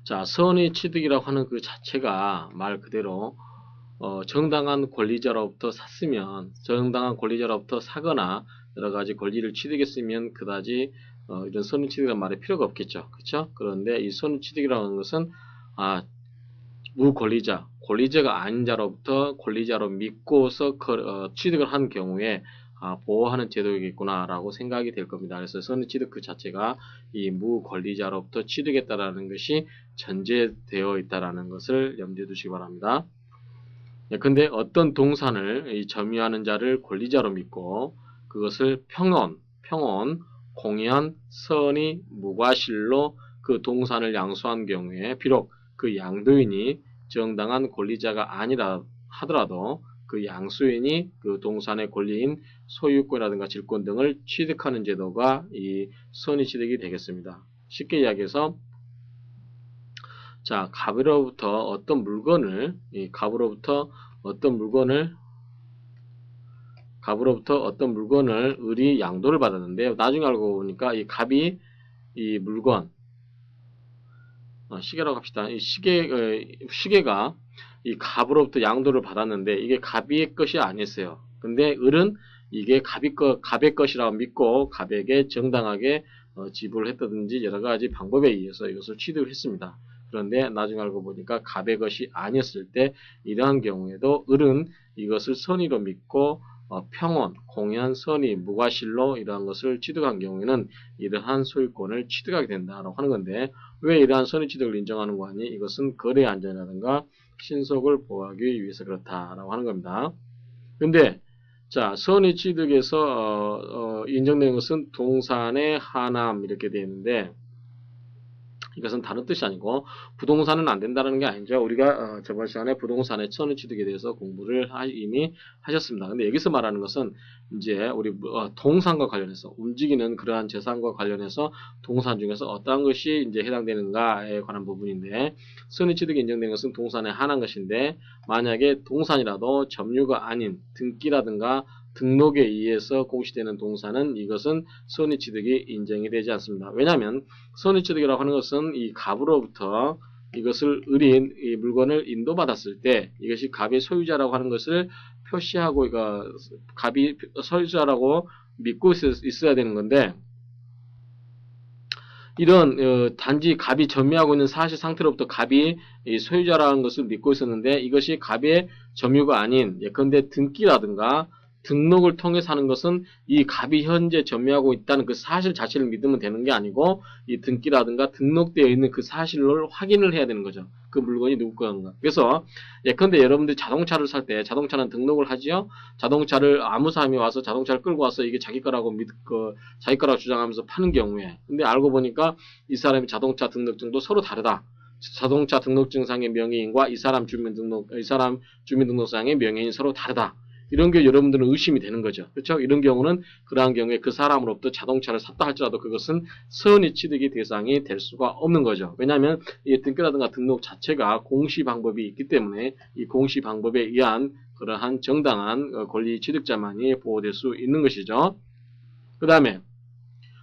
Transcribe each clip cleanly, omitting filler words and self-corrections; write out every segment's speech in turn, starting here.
자, 선의취득이라고 하는 그 자체가 말 그대로 정당한 권리자로부터 샀으면, 정당한 권리자로부터 사거나 여러 가지 권리를 취득했으면 그다지 이런 선의취득이라는 말이 필요가 없겠죠. 그렇죠? 그런데 이 선의취득이라는 것은 무권리자, 권리자가 아닌 자로부터 권리자로 믿고서 취득을 한 경우에 보호하는 제도이겠구나라고 생각이 될 겁니다. 그래서 선의취득 그 자체가 이 무권리자로부터 취득했다라는 것이 전제되어 있다라는 것을 염두에 두시기 바랍니다. 근데 어떤 동산을 점유하는 자를 권리자로 믿고 그것을 평온, 공연, 선의, 무과실로 그 동산을 양수한 경우에 비록 그 양도인이 정당한 권리자가 아니라 하더라도 그 양수인이 그 동산의 권리인 소유권이라든가 질권 등을 취득하는 제도가 이 선의취득이 되겠습니다. 쉽게 이야기해서 자, 갑으로부터 어떤 물건을 을이 양도를 받았는데요. 나중에 알고 보니까 이 갑이 이 물건, 시계라고 합시다. 이 시계가 이 갑으로부터 양도를 받았는데 이게 갑의 것이 아니었어요. 근데 을은 이게 갑의 것이라고 믿고 갑에게 정당하게 지불을 했다든지 여러 가지 방법에 의해서 이것을 취득을 했습니다. 그런데 나중에 알고 보니까 갑의 것이 아니었을 때 이러한 경우에도 을은 이것을 선의로 믿고 평온, 공연, 선의, 무과실로 이러한 것을 취득한 경우에는 이러한 소유권을 취득하게 된다라고 하는 건데 왜 이러한 선의 취득을 인정하는 거 아니? 이것은 거래 안전이라든가 신속을 보호하기 위해서 그렇다라고 하는 겁니다. 근데 자, 선의 취득에서 인정되는 것은 동산의 하남 이렇게 되어 있는데 이것은 다른 뜻이 아니고 부동산은 안 된다는 게 아니죠. 우리가 저번 시간에 부동산의 선의 취득에 대해서 공부를 이미 하셨습니다. 근데 여기서 말하는 것은 이제 우리 동산과 관련해서 움직이는 그러한 재산과 관련해서 동산 중에서 어떠한 것이 이제 해당되는가에 관한 부분인데 선의 취득이 인정되는 것은 동산에 한한 것인데 만약에 동산이라도 점유가 아닌 등기라든가 등록에 의해서 공시되는 동산은 이것은 선의취득이 인정이 되지 않습니다. 왜냐하면 선의취득이라고 하는 것은 이 갑으로부터 이것을 이 물건을 인도받았을 때 이것이 갑의 소유자라고 하는 것을 표시하고 갑이 소유자라고 믿고 있어야 되는 건데 이런 단지 갑이 점유하고 있는 사실 상태로부터 갑이 소유자라는 것을 믿고 있었는데 이것이 갑의 점유가 아닌 예컨대 등기라든가 등록을 통해서 하는 것은 이 갑이 현재 점유하고 있다는 그 사실 자체를 믿으면 되는 게 아니고 이 등기라든가 등록되어 있는 그 사실을 확인을 해야 되는 거죠. 그 물건이 누구 건가. 그래서 예컨대 여러분들이 자동차를 살 때 자동차는 등록을 하지요. 자동차를 아무 사람이 와서 자동차를 끌고 와서 이게 자기 거라고 자기 거라고 주장하면서 파는 경우에 근데 알고 보니까 이 사람이 자동차 등록증도 서로 다르다. 자동차 등록증상의 명예인과 이 사람 주민등록상의 명예인이 서로 다르다. 이런 게 여러분들은 의심이 되는 거죠. 그렇죠? 이런 경우는 그러한 경우에 그 사람으로부터 자동차를 샀다 할지라도 그것은 선의 취득의 대상이 될 수가 없는 거죠. 왜냐하면 이 등기라든가 등록 자체가 공시 방법이 있기 때문에 이 공시 방법에 의한 그러한 정당한 권리 취득자만이 보호될 수 있는 것이죠. 그 다음에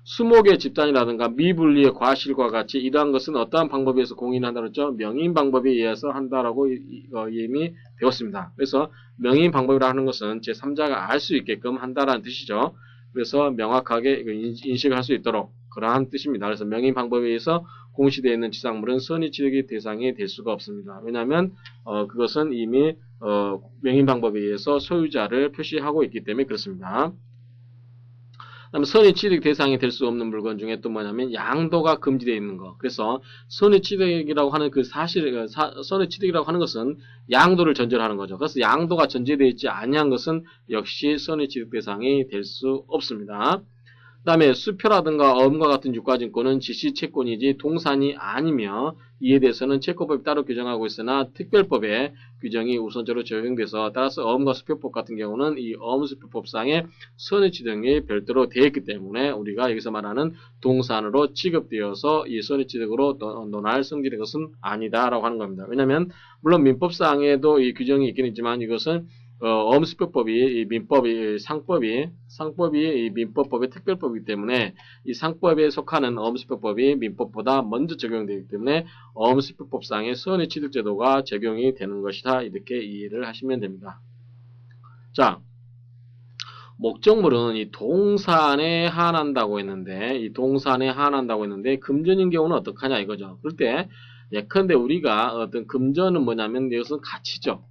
수목의 집단이라든가 미분리의 과실과 같이 이러한 것은 어떠한 방법에 의해서 공인한다고 했죠? 명인 방법에 의해서 한다라고 이미 배웠습니다. 그래서 명인 방법이라 하는 것은 제3자가 알 수 있게끔 한다라는 뜻이죠. 그래서 명확하게 인식을 할 수 있도록 그러한 뜻입니다. 그래서 명인 방법에 의해서 공시되어 있는 지상물은 선의취득의 대상이 될 수가 없습니다. 왜냐하면 그것은 이미 명인 방법에 의해서 소유자를 표시하고 있기 때문에 그렇습니다. 그다음에 선의취득 대상이 될 수 없는 물건 중에 또 뭐냐면 양도가 금지되어 있는 거. 그래서 선의취득이라고 하는 그 사실, 선의취득이라고 하는 것은 양도를 전제로 하는 거죠. 그래서 양도가 전제되어 있지 아니한 것은 역시 선의취득 대상이 될 수 없습니다. 그 다음에 수표라든가 어음과 같은 유가증권은 지시채권이지 동산이 아니며 이에 대해서는 채권법이 따로 규정하고 있으나 특별법의 규정이 우선적으로 적용돼서 따라서 어음과 수표법 같은 경우는 이 어음수표법상의 선의취득이 별도로 되어 있기 때문에 우리가 여기서 말하는 동산으로 취급되어서 이 선의취득으로 논할 성질의 것은 아니다라고 하는 겁니다. 왜냐하면 물론 민법상에도 이 규정이 있긴 있지만 이것은 어음습격법이 이 민법이 상법이 이 민법법의 특별법이기 때문에 이 상법에 속하는 어음습격법이 민법보다 먼저 적용되기 때문에 어음습격법상의 선의 취득제도가 적용이 되는 것이다. 이렇게 이해를 하시면 됩니다. 자, 목적물은 이 동산에 한한다고 했는데 금전인 경우는 어떡하냐 이거죠. 그럴 때 예컨대 우리가 어떤 금전은 뭐냐면 이것은 가치죠.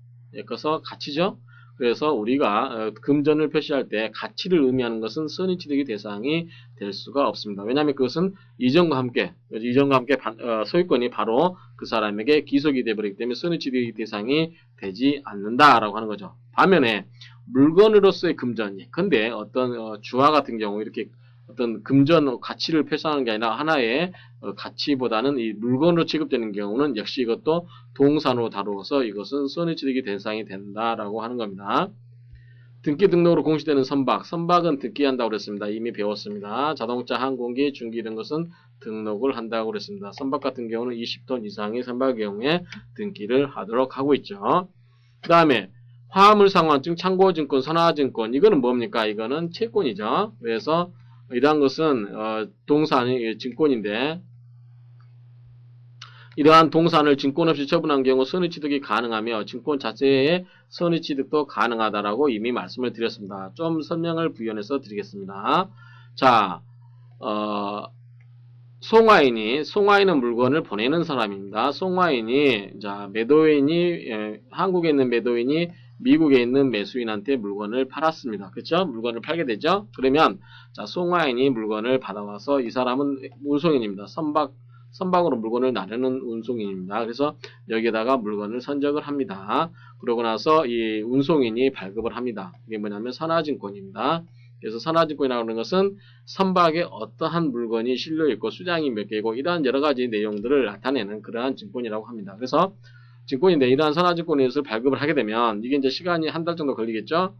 그래서 가치죠. 그래서 우리가 금전을 표시할 때 가치를 의미하는 것은 선의취득의 대상이 될 수가 없습니다. 왜냐하면 그것은 이전과 함께 소유권이 바로 그 사람에게 기속이 되어버리기 때문에 선의취득의 대상이 되지 않는다라고 하는 거죠. 반면에 물건으로서의 금전, 근데 어떤 주화 같은 경우 이렇게 어떤 금전 가치를 표시하는 게 아니라 하나의 가치보다는 이 물건으로 취급되는 경우는 역시 이것도 동산으로 다루어서 이것은 선의취득의 대상이 된다라고 하는 겁니다. 등기 등록으로 공시되는 선박은 등기한다고 그랬습니다. 이미 배웠습니다. 자동차, 항공기, 중기 이런 것은 등록을 한다고 그랬습니다. 선박 같은 경우는 20톤 이상의 선박의 경우에 등기를 하도록 하고 있죠. 그 다음에 화물상환증, 참고증권, 선화증권 이거는 뭡니까? 이거는 채권이죠. 그래서 이러한 것은 동산의 증권인데 이러한 동산을 증권 없이 처분한 경우 선의취득이 가능하며 증권 자체의 선의취득도 가능하다라고 이미 말씀을 드렸습니다. 좀 설명을 부연해서 드리겠습니다. 자, 송화인은 물건을 보내는 사람입니다. 송화인이 한국에 있는 매도인이 미국에 있는 매수인한테 물건을 팔았습니다. 그렇죠? 물건을 팔게 되죠? 그러면 송화인이 물건을 받아와서 이 사람은 운송인입니다. 선박으로 물건을 나르는 운송인입니다. 그래서 여기에다가 물건을 선적을 합니다. 그러고 나서 이 운송인이 발급을 합니다. 이게 뭐냐면 선화증권입니다. 그래서 선화증권이라고 하는 것은 선박에 어떠한 물건이 실려있고 수량이 몇 개고 이러한 여러가지 내용들을 나타내는 그러한 증권이라고 합니다. 그래서 증권인데 이러한 선화증권에서 발급을 하게 되면 이게 이제 시간이 한 달 정도 걸리겠죠?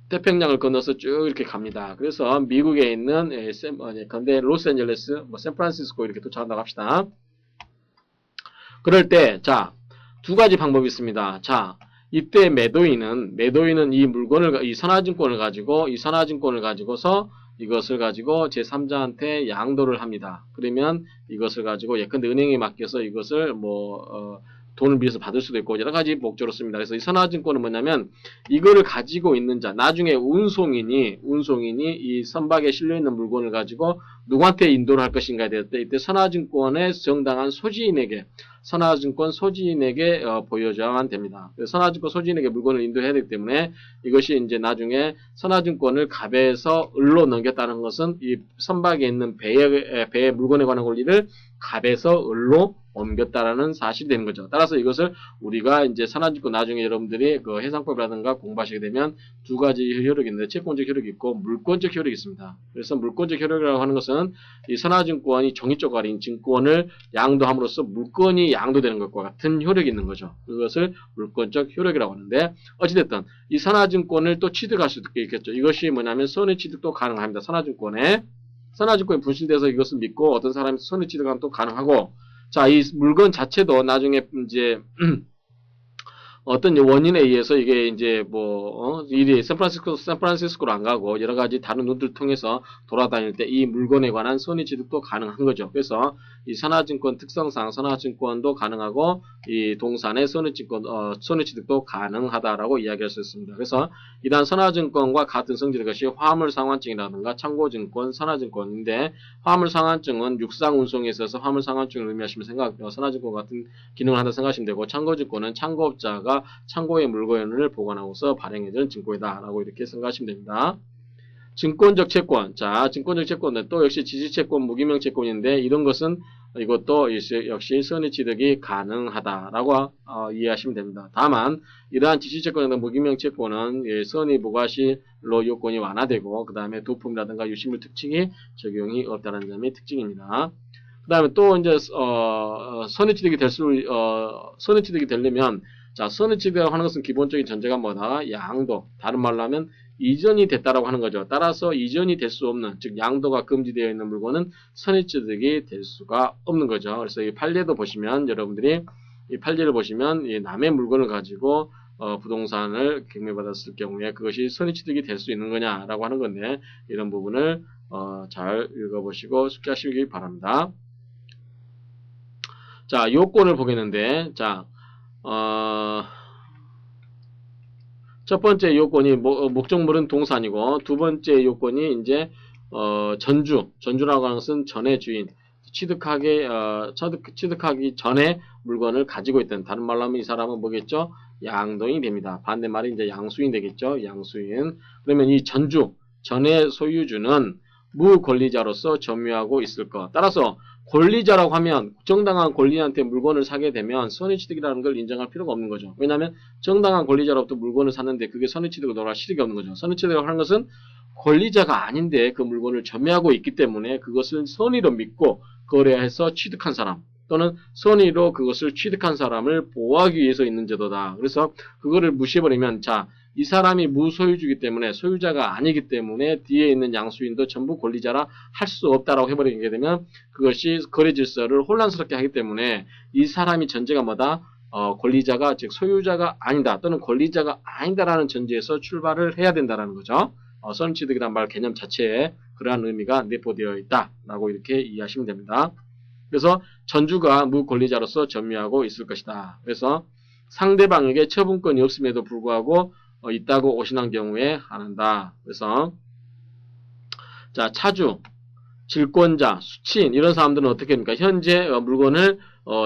태평양을 건너서 쭉 이렇게 갑니다. 그래서 미국에 있는 근데 로스앤젤레스, 샌프란시스코 이렇게 도착한다고 합시다. 그럴 때 두 가지 방법이 있습니다. 이때 매도인은 이 선화증권을 가지고서 이것을 가지고 제3자한테 양도를 합니다. 그러면 이것을 가지고 예컨대 은행에 맡겨서 이것을 돈을 빌려서 받을 수도 있고 여러 가지 목적으로 씁니다. 그래서 이 선화증권은 뭐냐면 이거를 가지고 있는 자, 나중에 운송인이 이 선박에 실려 있는 물건을 가지고 누구한테 인도를 할 것인가에 대해 이때 선화증권의 정당한 소지인에게 보여줘야만 됩니다. 선화증권 소지인에게 물건을 인도해야 되기 때문에 이것이 이제 나중에 선화증권을 갑에서 을로 넘겼다는 것은 이 선박에 있는 배의 물건에 관한 권리를 갑에서 을로 옮겼다라는 사실이 되는 거죠. 따라서 이것을 우리가 이제 선화증권 나중에 여러분들이 그 해상법이라든가 공부하시게 되면 두 가지 효력이 있는데 채권적 효력이 있고 물권적 효력이 있습니다. 그래서 물권적 효력이라고 하는 것은 이 선화증권이 종이쪽 아닌 증권을 양도함으로써 물건이 양도되는 것과 같은 효력이 있는 거죠. 그것을 물권적 효력이라고 하는데 어찌됐든 이 선화증권을 또 취득할 수도 있겠죠. 이것이 뭐냐면 선의 취득도 가능합니다. 선화증권이 분실돼서 이것을 믿고 어떤 사람이 선의 취득하면 또 가능하고 이 물건 자체도 나중에 이제 어떤 원인에 의해서 이게 이제 일이 샌프란시스코로 안 가고 여러 가지 다른 루트를 통해서 돌아다닐 때 이 물건에 관한 선의 취득도 가능한 거죠. 그래서 이 선화증권 특성상 선화증권도 가능하고 이 동산의 선의 취득도 가능하다라고 이야기할 수 있습니다. 그래서 이러한 선화증권과 같은 성질의 것이 화물상환증이라든가 참고증권, 선화증권인데 화물상환증은 육상운송에 있어서 화물상환증을 의미하시면 선화증권 같은 기능을 한다 생각하시면 되고 참고증권은 참고업자가 참고의 물건을 보관하고서 발행해주는 증권이다라고 이렇게 생각하시면 됩니다. 증권적 채권. 증권적 채권은 또 역시 지시채권, 무기명 채권인데 이런 것은 이것도 역시 선의 취득이 가능하다라고 이해하시면 됩니다. 다만 이러한 지시채권이나 무기명 채권은 선의 부과시로 요건이 완화되고 그 다음에 도품이라든가 유실물 특징이 적용이 없다는 점이 특징입니다. 그 다음에 또 이제 선의 취득이 되려면 선의 취득이라고 하는 것은 기본적인 전제가 뭐다? 양도. 다른 말로 하면 이전이 됐다라고 하는 거죠. 따라서 이전이 될 수 없는, 즉 양도가 금지되어 있는 물건은 선의 취득이 될 수가 없는 거죠. 그래서 이 판례도 보시면 여러분들이 이 판례를 보시면 이 남의 물건을 가지고 부동산을 경매받았을 경우에 그것이 선의취득이 될 수 있는 거냐라고 하는 건데, 이런 부분을 잘 읽어보시고 숙지하시기 바랍니다. 자, 요건을 보겠는데, 자, 첫 번째 요건이 목적물은 동산이고, 두 번째 요건이 이제 전주라고 하는 것은 전의 주인, 취득하기 전에 물건을 가지고 있던, 다른 말로 하면 이 사람은 뭐겠죠? 양동이 됩니다. 반대말이 이제 양수인 되겠죠? 양수인. 그러면 이 전의 소유주는 무권리자로서 점유하고 있을 것. 따라서 권리자라고 하면 정당한 권리한테 물건을 사게 되면 선의취득이라는 걸 인정할 필요가 없는 거죠. 왜냐하면 정당한 권리자로부터 물건을 샀는데 그게 선의취득으로 돌아갈 실익이 없는 거죠. 선의취득이라고 하는 것은 권리자가 아닌데 그 물건을 점유하고 있기 때문에 그것을 선의로 믿고 거래해서 취득한 사람, 또는 선의로 그것을 취득한 사람을 보호하기 위해서 있는 제도다. 그래서 그거를 무시해버리면, 자, 이 사람이 무소유주이기 때문에, 소유자가 아니기 때문에 뒤에 있는 양수인도 전부 권리자라 할 수 없다라고 해버리게 되면 그것이 거래 질서를 혼란스럽게 하기 때문에 이 사람이 전제가 뭐다? 권리자가, 즉 소유자가 아니다, 또는 권리자가 아니다라는 전제에서 출발을 해야 된다라는 거죠. 선취득이란 말 개념 자체에 그러한 의미가 내포되어 있다라고 이렇게 이해하시면 됩니다. 그래서 전주가 무권리자로서 점유하고 있을 것이다. 그래서 상대방에게 처분권이 없음에도 불구하고 있다고 오신한 경우에 안 한다. 그래서 자, 차주, 질권자, 수취인 이런 사람들은 어떻게 합니까? 현재 물건을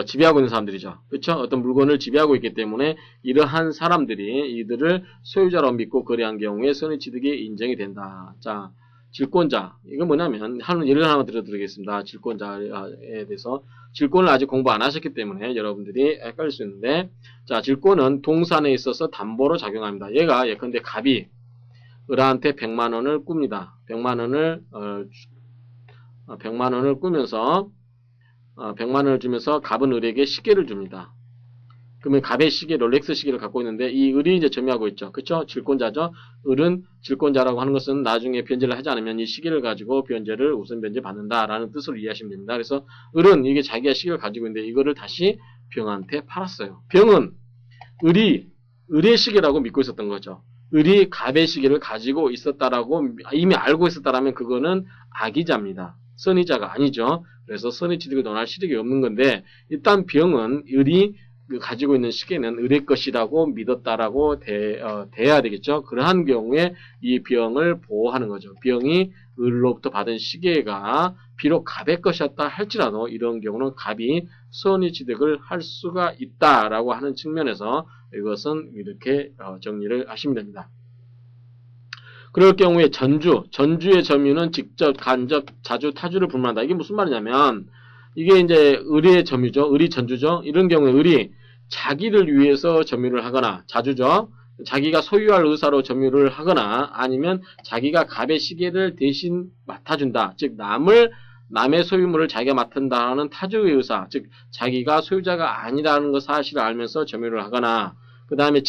지배하고 있는 사람들이죠. 그렇죠? 어떤 물건을 지배하고 있기 때문에 이러한 사람들이 이들을 소유자로 믿고 거래한 경우에 선의취득이 인정이 된다. 자, 질권자, 이건 뭐냐면 예를 하나 들어드리겠습니다. 질권자에 대해서. 질권을 아직 공부 안 하셨기 때문에 여러분들이 헷갈릴 수 있는데, 자, 질권은 동산에 있어서 담보로 작용합니다. 얘가 예컨대 갑이 을한테 100만 원을 꿉니다. 100만 원을 꾸면서 100만 원을 주면서 갑은 을에게 시계를 줍니다. 그러면 갑의 시계, 롤렉스 시계를 갖고 있는데 이 을이 이제 점유하고 있죠. 그렇죠? 질권자죠. 을은 질권자라고 하는 것은 나중에 변제를 하지 않으면 이 시계를 가지고 변제를 우선 변제 받는다라는 뜻으로 이해하시면 됩니다. 그래서 을은 이게 자기가 시계를 가지고 있는데 이거를 다시 병한테 팔았어요. 병은 을의 시계라고 믿고 있었던 거죠. 을이 갑의 시계를 가지고 있었다라고 이미 알고 있었다라면 그거는 악의자입니다. 선의자가 아니죠. 그래서 선의취득을 논할 실익이 없는 건데, 일단 병은 을이 가지고 있는 시계는 을의 것이라고 믿었다라고 돼야 되겠죠. 그러한 경우에 이 병을 보호하는 거죠. 병이 을로부터 받은 시계가 비록 갑의 것이었다 할지라도 이런 경우는 갑이 선의취득을 할 수가 있다라고 하는 측면에서 이것은 이렇게 정리를 하시면 됩니다. 그럴 경우에 전주의 점유는 직접, 간접, 자주, 타주를 불문한다. 이게 무슨 말이냐면, 이게 이제 을의 점유죠. 을이 전주죠. 이런 경우에 을이 자기를 위해서 점유를 하거나, 자주죠. 자기가 소유할 의사로 점유를 하거나, 아니면 자기가 갑의 시계를 대신 맡아준다. 즉, 남의 소유물을 자기가 맡은다는 타주의 의사, 즉, 자기가 소유자가 아니라는 것 사실을 알면서 점유를 하거나, 그 다음에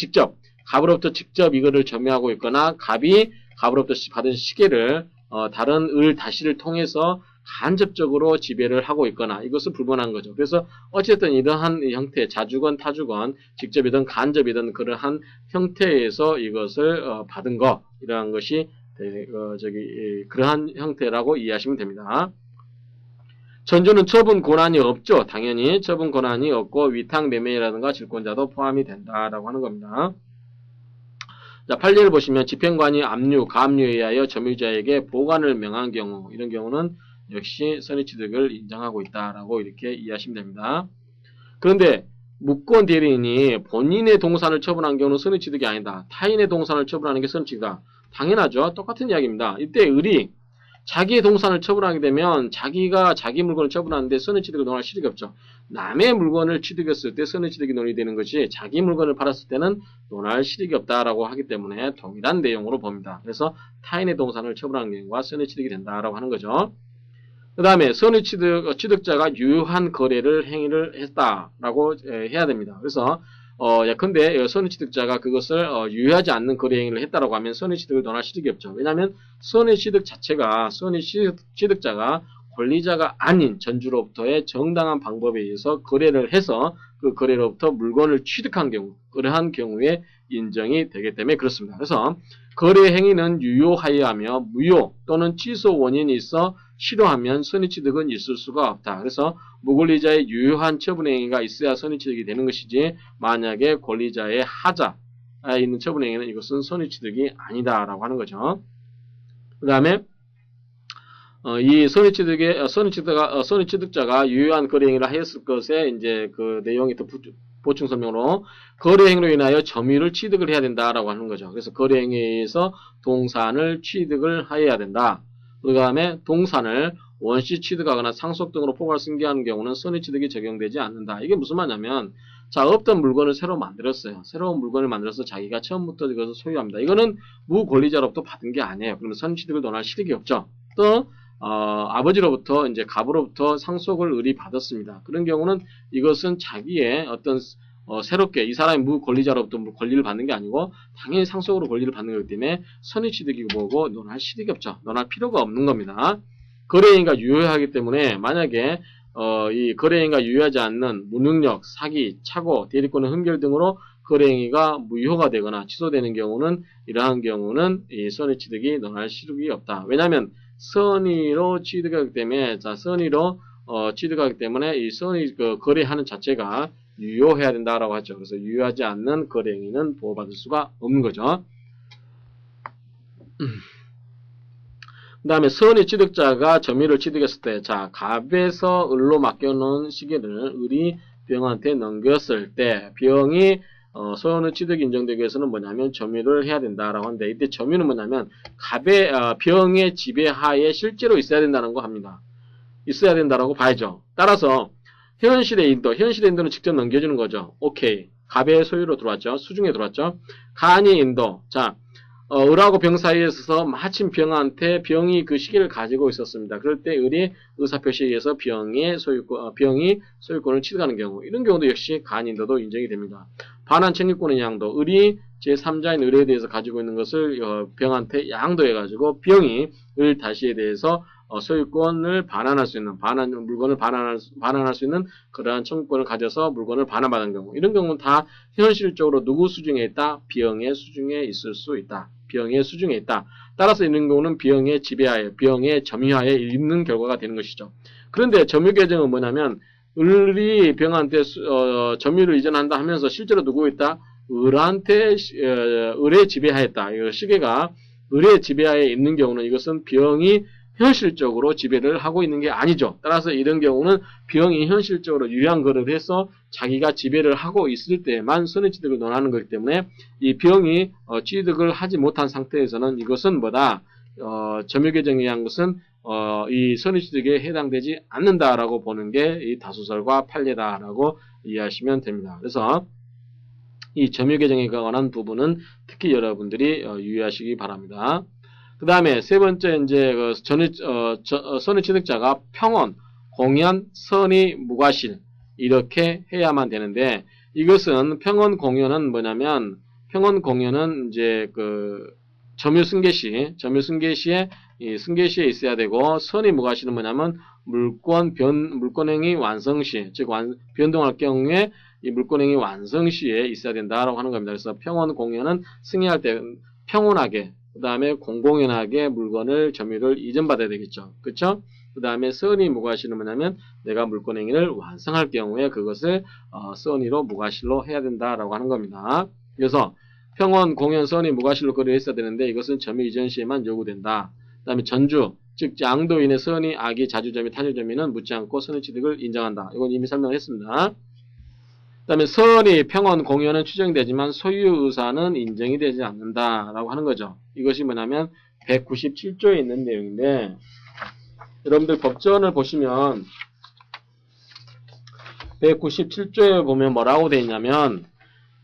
갑으로부터 직접 이거를 점유하고 있거나, 갑이 갑으로부터 받은 시계를 다른 을 다시를 통해서 간접적으로 지배를 하고 있거나, 이것을 불문한 거죠. 그래서 어쨌든 이러한 형태, 자주건 타주건 직접이든 간접이든 그러한 형태에서 이것을 받은 거, 이러한 것이 그러한 형태라고 이해하시면 됩니다. 전주는 처분 권한이 없죠. 당연히 처분 권한이 없고 위탁 매매라든가 질권자도 포함이 된다라고 하는 겁니다. 자, 판례를 보시면 집행관이 압류, 가압류에 의하여 점유자에게 보관을 명한 경우, 이런 경우는 역시 선의취득을 인정하고 있다라고 이렇게 이해하시면 됩니다. 그런데 무권 대리인이 본인의 동산을 처분한 경우는 선의취득이 아니다. 타인의 동산을 처분하는 게 선의취득이다. 당연하죠. 똑같은 이야기입니다. 이때 을이 자기의 동산을 처분하게 되면 자기가 자기 물건을 처분하는데 선의취득을 논할 실익이 없죠. 남의 물건을 취득했을 때 선의취득이 논의되는 것이 자기 물건을 팔았을 때는 논할 실익이 없다라고 하기 때문에 동일한 내용으로 봅니다. 그래서 타인의 동산을 처분하는 경우가 선의취득이 된다라고 하는 거죠. 그 다음에 취득자가 유효한 행위를 했다라고 해야 됩니다. 그래서 예컨대 선의취득자가 그것을 유효하지 않는 거래 행위를 했다라고 하면 선의취득을 논할 실익이 없죠. 왜냐하면 선의취득 자체가 선의취득자가 권리자가 아닌 전주로부터의 정당한 방법에 의해서 거래를 해서 그 거래로부터 물건을 취득한 경우, 그러한 경우에 인정이 되기 때문에 그렇습니다. 그래서 거래 행위는 유효하여야하며 무효 또는 취소 원인이 있어 실효하면 선의취득은 있을 수가 없다. 그래서 무권리자의 유효한 처분 행위가 있어야 선의취득이 되는 것이지 만약에 권리자의 하자에 있는 처분 행위는 이것은 선의취득이 아니다라고 하는 거죠. 그 다음에 이 선의취득자가 유효한 거래 행위를 하였을 것에 이제 그 내용이 더 보충 설명으로 거래 행위로 인하여 점유를 취득을 해야 된다라고 하는 거죠. 그래서 거래 행위에 의해서 동산을 취득을 하여야 된다. 그 다음에 동산을 원시 취득하거나 상속 등으로 포괄 승계하는 경우는 선의취득이 적용되지 않는다. 이게 무슨 말이냐면 자, 없던 물건을 새로 만들었어요. 새로운 물건을 만들어서 자기가 처음부터 이것을 소유합니다. 이거는 무권리자로부터 받은 게 아니에요. 그러면 선의취득을 논할 실익이 없죠. 또 아버지로부터 이제 갑으로부터 상속을 의뢰받았습니다. 그런 경우는 이것은 자기의 어떤 새롭게 이 사람이 무권리자로부터 권리를 받는 게 아니고 당연히 상속으로 권리를 받는 거기 때문에 선의취득이고 뭐고 논할 실익이 없죠. 논할 필요가 없는 겁니다. 거래행위가 유효하기 때문에 만약에 이 거래행위가 유효하지 않는 무능력, 사기, 착오, 대리권의 흠결 등으로 거래행위가 무효가 되거나 취소되는 경우는 이러한 경우는 이 선의취득이 논할 실익이 없다. 왜냐하면 선의로 취득하기 때문에 자 선의로 취득하기 때문에 이 선의 거래하는 자체가 유효해야 된다라고 하죠. 그래서 유효하지 않는 거래행위는 보호받을 수가 없는 거죠. 그 다음에 선의 취득자가 점유를 취득했을 때, 자, 갑에서 을로 맡겨놓은 시계를 을이 병한테 넘겼을 때, 병이 선의 취득이 인정되기 위해서는 뭐냐면 점유를 해야 된다라고 하는데, 이때 점유는 뭐냐면 갑의 병의 지배하에 실제로 있어야 된다는 거 합니다. 있어야 된다라고 봐야죠. 따라서 현실의 인도는 직접 넘겨주는 거죠. 오케이. 갑의 소유로 들어왔죠. 수중에 들어왔죠. 간이 인도. 자, 을하고 병 사이에 있어서 마침 병한테 병이 그 시계를 가지고 있었습니다. 그럴 때 을이 의사표시에 의해서 병이 소유권을 취득하는 경우, 이런 경우도 역시 간인도도 인정이 됩니다. 반환 청구권의 양도, 을이 제3자인 을에 대해서 가지고 있는 것을 병한테 양도해가지고 병이 을 다시에 대해서 소유권을 반환할 수 있는, 물건을 반환할 수 있는 그러한 청구권을 가져서 물건을 반환받은 경우, 이런 경우는 다 현실적으로 누구 수중에 있다? 병의 수중에 있을 수 있다. 병의 수중에 있다. 따라서 이런 경우는 병의 지배하에, 병의 점유하에 있는 결과가 되는 것이죠. 그런데 점유 계정은 뭐냐면 을이 병한테 점유를 이전한다 하면서 실제로 누구 있다? 을한테 을의 지배하였다. 이 시계가 을의 지배하에 있는 경우는 이것은 병이 현실적으로 지배를 하고 있는 게 아니죠. 따라서 이런 경우는 병이 현실적으로 유효한 거래를 해서 자기가 지배를 하고 있을 때만 선의취득을 논하는 거기 때문에 이 병이 취득을 하지 못한 상태에서는 이것은 뭐다? 점유계정에 의한 것은 이 선의취득에 해당되지 않는다라고 보는 게 이 다수설과 판례다라고 이해하시면 됩니다. 그래서 이 점유계정에 관한 부분은 특히 여러분들이 유의하시기 바랍니다. 그 다음에 세 번째, 이제, 선의 취득자가 평온, 공연, 선의, 무과실, 이렇게 해야만 되는데, 이것은 평온 공연은 뭐냐면, 평온 공연은 이제, 점유 승계시에, 이 승계시에 있어야 되고, 선의 무과실은 뭐냐면, 물권행위 완성시, 즉, 변동할 경우에 이 물권행위 완성시에 있어야 된다라고 하는 겁니다. 그래서 평온 공연은 승계할 때 평온하게, 그 다음에 공공연하게 물건을 점유를 이전받아야 되겠죠. 그쵸? 그 다음에 선의 무과실은 뭐냐면 내가 물권행위를 완성할 경우에 그것을 선의로 무과실로 해야 된다라고 하는 겁니다. 그래서 평온, 공연, 선의, 무과실로 거래를 했어야 되는데 이것은 점유 이전 시에만 요구된다. 그 다음에 전주, 즉 양도인의 선의, 악의, 자주점유, 타주점유는 묻지 않고 선의 취득을 인정한다. 이건 이미 설명했습니다. 그 다음에 선의, 평온, 공연은 추정되지만 소유 의사는 인정이 되지 않는다라고 하는 거죠. 이것이 뭐냐면 197조에 있는 내용인데 여러분들 법전을 보시면 197조에 보면 뭐라고 되어 있냐면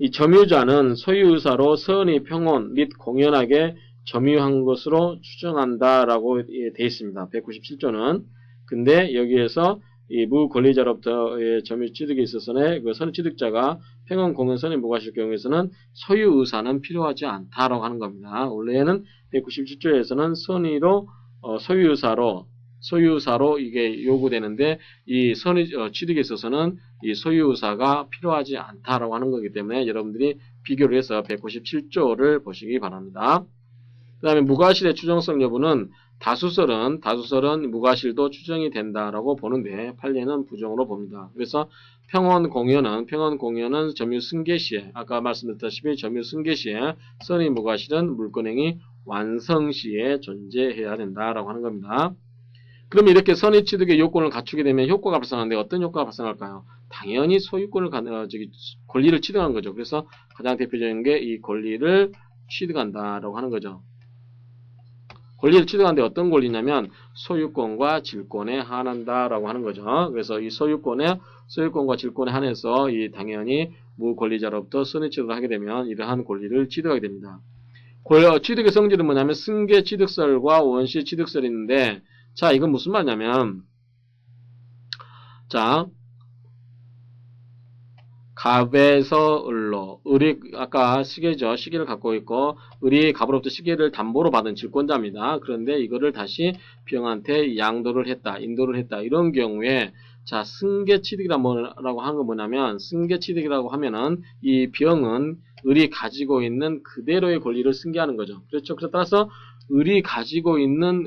이 점유자는 소유 의사로 선의, 평온 및 공연하게 점유한 것으로 추정한다라고 되어 있습니다. 197조는. 근데 여기에서 이 무권리자로부터의 점유 취득에 있어서는 그 선의 취득자가 평온, 공연, 선의, 무과실 경우에서는 소유 의사는 필요하지 않다라고 하는 겁니다. 원래는 197조에서는 선의로 소유 의사로 소유사로 이게 요구되는데 이 취득에 있어서는 이 소유사가 필요하지 않다라고 하는 거기 때문에 여러분들이 비교를 해서 197조를 보시기 바랍니다. 그 다음에 무과실의 추정성 여부는 다수설은 무과실도 추정이 된다라고 보는데 판례는 부정으로 봅니다. 그래서 평원공여는 점유 승계 시에 아까 말씀드렸다시피 점유 승계 시에 선의 무과실은 물권행위 완성 시에 존재해야 된다라고 하는 겁니다. 그러면 이렇게 선의 취득의 요건을 갖추게 되면 효과가 발생하는데 어떤 효과가 발생할까요? 당연히 소유권을 권리를 취득하는 거죠. 그래서 가장 대표적인 게 이 권리를 취득한다라고 하는 거죠. 권리를 취득하는데 어떤 권리냐면 소유권과 질권에 한한다라고 하는 거죠. 그래서 이 소유권과 질권에 한해서 이 당연히 무권리자로부터 선의 취득을 하게 되면 이러한 권리를 취득하게 됩니다. 취득의 성질은 뭐냐면 승계 취득설과 원시 취득설이 있는데 자 이건 무슨 말이냐면 자 갑에서 을로 을이 아까 시계죠. 시계를 갖고 있고 을이 갑으로부터 시계를 담보로 받은 질권자입니다. 그런데 이거를 다시 병한테 양도를 했다, 인도를 했다. 이런 경우에 자 승계 취득이라고 하는 건 뭐냐면 승계 취득이라고 하면은 이 병은 을이 가지고 있는 그대로의 권리를 승계하는 거죠. 그렇죠. 그래서 따라서 을이 가지고 있는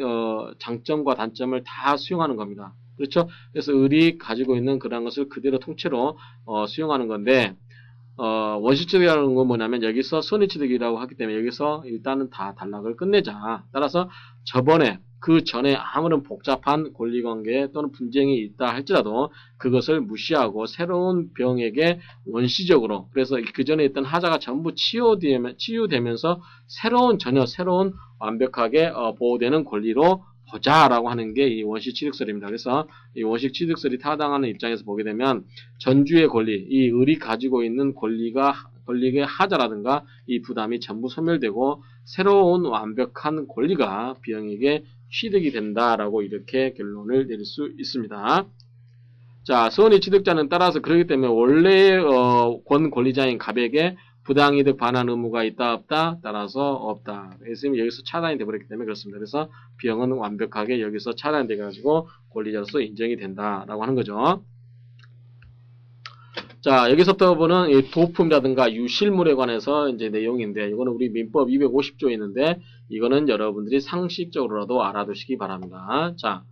장점과 단점을 다 수용하는 겁니다. 그렇죠? 그래서 을이 가지고 있는 그런 것을 그대로 통째로 수용하는 건데 원시취득이라는 건 뭐냐면 여기서 선의취득이라고 하기 때문에 여기서 일단은 다 단락을 끝내자. 따라서 그 전에 아무런 복잡한 권리관계 또는 분쟁이 있다 할지라도 그것을 무시하고 새로운 병에게 원시적으로 그래서 그 전에 있던 하자가 전부 치유되면서 전혀 새로운 완벽하게 보호되는 권리로 보자라고 하는 게 이 원시 취득설입니다. 그래서 이 원시 취득설이 타당하는 입장에서 보게 되면 전주의 권리, 이 을이 가지고 있는 권리의 하자라든가 이 부담이 전부 소멸되고 새로운 완벽한 권리가 비형에게 취득이 된다라고 이렇게 결론을 내릴 수 있습니다. 자, 선의 취득자는 따라서 그렇기 때문에 원래의 권리자인 갑에게 부당이득 반환 의무가 있다 없다? 따라서 없다. 그래서 여기서 차단이 되어버렸기 때문에 그렇습니다. 그래서 비형은 완벽하게 여기서 차단이 돼가지고 권리자로서 인정이 된다라고 하는 거죠. 자, 여기서부터 보는 이 도품이라든가 유실물에 관해서 이제 내용인데 이거는 우리 민법 250조에 있는데 이거는 여러분들이 상식적으로라도 알아두시기 바랍니다. 자,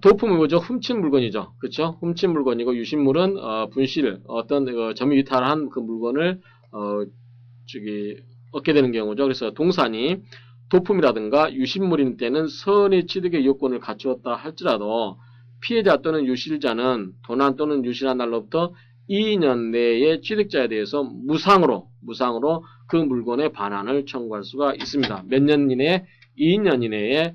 도품은 뭐죠? 훔친 물건이죠. 그렇죠? 훔친 물건이고 유실물은 분실, 어떤 점유 이탈한 그 물건을 얻게 되는 경우죠. 그래서 동산이 도품이라든가 유실물인 때는 선의 취득의 요건을 갖추었다 할지라도 피해자 또는 유실자는 도난 또는 유실한 날로부터 2년 내에 취득자에 대해서 무상으로 그 물건의 반환을 청구할 수가 있습니다. 몇 년 이내에? 2년 이내에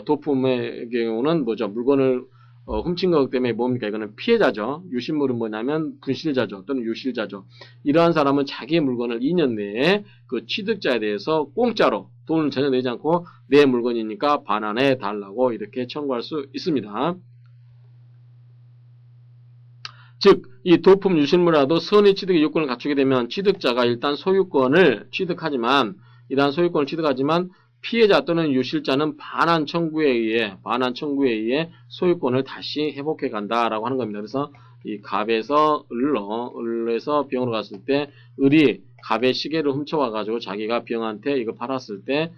도품의 경우는 뭐죠? 물건을 훔친 것 때문에 뭡니까? 이거는 피해자죠. 유실물은 뭐냐면 분실자죠. 또는 유실자죠. 이러한 사람은 자기의 물건을 2년 내에 그 취득자에 대해서 공짜로 돈을 전혀 내지 않고 내 물건이니까 반환해 달라고 이렇게 청구할 수 있습니다. 즉, 이 도품 유실물이라도 선의 취득의 요건을 갖추게 되면 취득자가 일단 소유권을 취득하지만 피해자 또는 유실자는 반환 청구에 의해 소유권을 다시 회복해 간다라고 하는 겁니다. 그래서 이 갑에서 을에서 병으로 갔을 때 을이 갑의 시계를 훔쳐와 가지고 자기가 병한테 이거 팔았을 때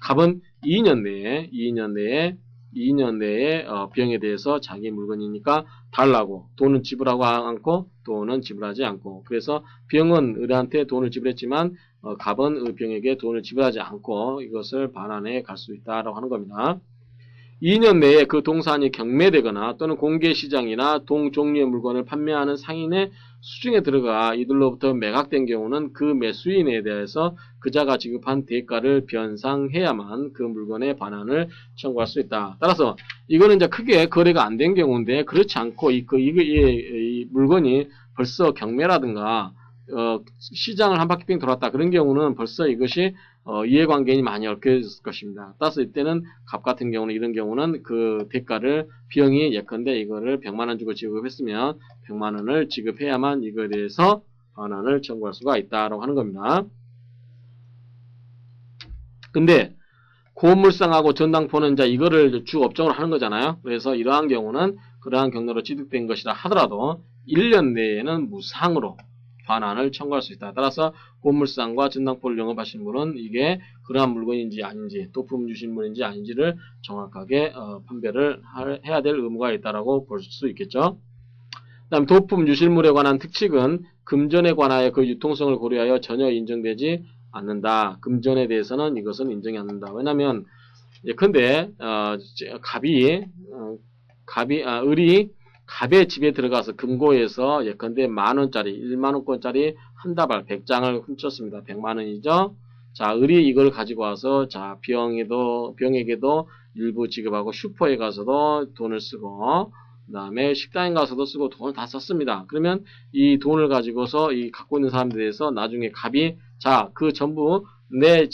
갑은 2년 내에 병에 대해서 자기 물건이니까 달라고 돈은 지불하고 않고 돈은 지불하지 않고 그래서 병은 을한테 돈을 지불했지만 갑은 병에게 돈을 지불하지 않고 이것을 반환해 갈 수 있다라고 하는 겁니다. 2년 내에 그 동산이 경매되거나 또는 공개시장이나 동종류의 물건을 판매하는 상인의 수중에 들어가 이들로부터 매각된 경우는 그 매수인에 대해서 그자가 지급한 대가를 변상해야만 그 물건의 반환을 청구할 수 있다. 따라서 이거는 이제 크게 거래가 안 된 경우인데 그렇지 않고 이 물건이 벌써 경매라든가 시장을 한 바퀴 뺑 돌았다. 그런 경우는 벌써 이것이 이해관계인이 많이 얽혀있을 것입니다. 따라서 이때는 갑 같은 경우는 이런 경우는 그 대가를 비용이 예컨대 이거를 100만원 주고 지급했으면 100만원을 지급해야만 이거에 대해서 반환을 청구할 수가 있다라고 하는 겁니다. 근데 고물상하고 전당포는 이제 이거를 주 업종으로 하는 거잖아요. 그래서 이러한 경우는 그러한 경로로 취득된 것이라 하더라도 1년 내에는 무상으로 반환을 청구할 수 있다. 따라서 고물상과 전당포를 영업하시는 분은 이게 그러한 물건인지 아닌지, 도품 유실물인지 아닌지를 정확하게 판별을 해야 될 의무가 있다라고 볼 수 있겠죠. 그다음 도품 유실물에 관한 특칙은 금전에 관하여 그 유통성을 고려하여 전혀 인정되지 않는다. 금전에 대해서는 이것은 인정이 않는다. 왜냐하면 예컨대 을이 갑의 집에 들어가서 금고에서 예컨대 10,000원짜리 10,000원권짜리 한 다발 100장을 훔쳤습니다. 100만원이죠. 자, 을이 이걸 가지고 와서 자 병에게도 일부 지급하고 슈퍼에 가서도 돈을 쓰고 그 다음에 식당에 가서도 쓰고 돈을 다 썼습니다. 그러면 이 돈을 가지고서 이 갖고 있는 사람들에 대해서 나중에 갑이 자, 그 전부 내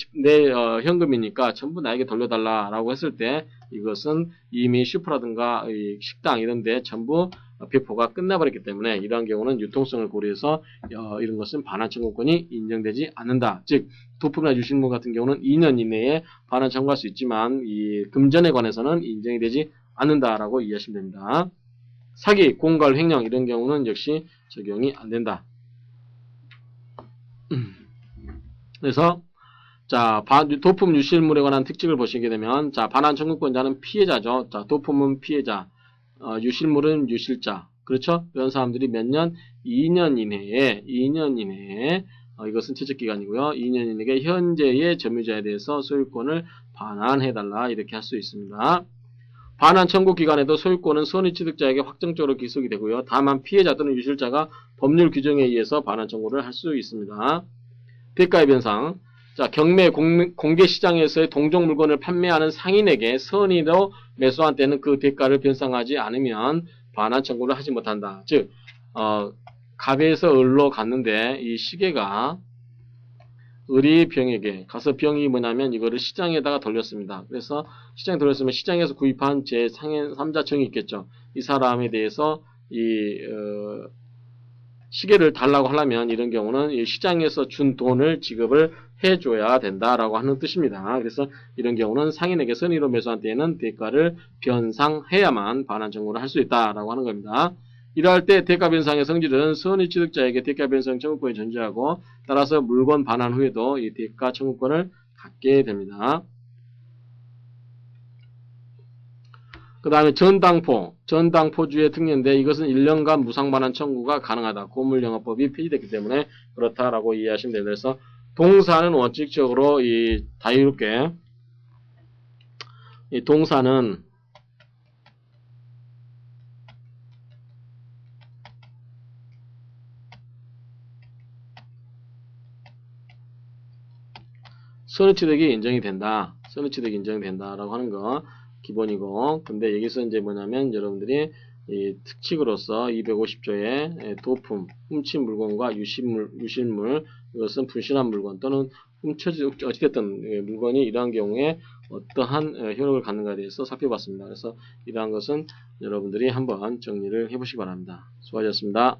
현금이니까 전부 나에게 돌려달라라고 했을 때 이것은 이미 슈퍼라든가 이 식당 이런 데 전부 배포가 끝나버렸기 때문에 이러한 경우는 유통성을 고려해서 이런 것은 반환 청구권이 인정되지 않는다. 즉 도품이나 유실물 같은 경우는 2년 이내에 반환 청구할 수 있지만 이 금전에 관해서는 인정이 되지 않는다라고 이해하시면 됩니다. 사기, 공갈, 횡령 이런 경우는 역시 적용이 안 된다. 그래서 자, 도품 유실물에 관한 특징을 보시게 되면 자, 반환 청구권자는 피해자죠. 자, 도품은 피해자, 유실물은 유실자. 그렇죠? 이런 사람들이 몇 년? 2년 이내에 이것은 채적기간이고요. 2년 이내에 현재의 점유자에 대해서 소유권을 반환해달라 이렇게 할 수 있습니다. 반환 청구 기간에도 소유권은 선의취득자에게 확정적으로 기속이 되고요. 다만 피해자 또는 유실자가 법률 규정에 의해서 반환 청구를 할 수 있습니다. 대가의 변상. 자, 경매 공개 시장에서의 동종 물건을 판매하는 상인에게 선의로 매수한 때는 그 대가를 변상하지 않으면 반환 청구를 하지 못한다. 즉, 갑에서 을로 갔는데 이 시계가 을이 병에게 가서 병이 뭐냐면 이거를 시장에다가 돌렸습니다. 그래서 시장에 돌렸으면 시장에서 구입한 제 상인 3자청이 있겠죠. 이 사람에 대해서 이 시계를 달라고 하려면 이런 경우는 이 시장에서 준 돈을 지급을 해줘야 된다라고 하는 뜻입니다. 그래서 이런 경우는 상인에게 선의로 매수한 때에는 대가를 변상해야만 반환 청구를 할 수 있다라고 하는 겁니다. 이러할 때 대가 변상의 성질은 선의 취득자에게 대가 변상 청구권이 존재하고 따라서 물건 반환 후에도 이 대가 청구권을 갖게 됩니다. 그 다음에 전당포주의 특례인데 이것은 1년간 무상반환 청구가 가능하다. 고물영업법이 폐지됐기 때문에 그렇다라고 이해하시면 됩니다. 그래서 동사는 원칙적으로 이 자유롭게 이 동사는 선의취득이 인정이 된다. 선의취득이 인정이 된다라고 하는 거 기본이고, 근데 여기서 이제 뭐냐면 여러분들이 이 특칙으로서 250조의 도품, 훔친 물건과 유실물, 이것은 분실한 물건 또는 어찌됐든 물건이 이러한 경우에 어떠한 효력을 갖는가에 대해서 살펴봤습니다. 그래서 이러한 것은 여러분들이 한번 정리를 해보시기 바랍니다. 수고하셨습니다.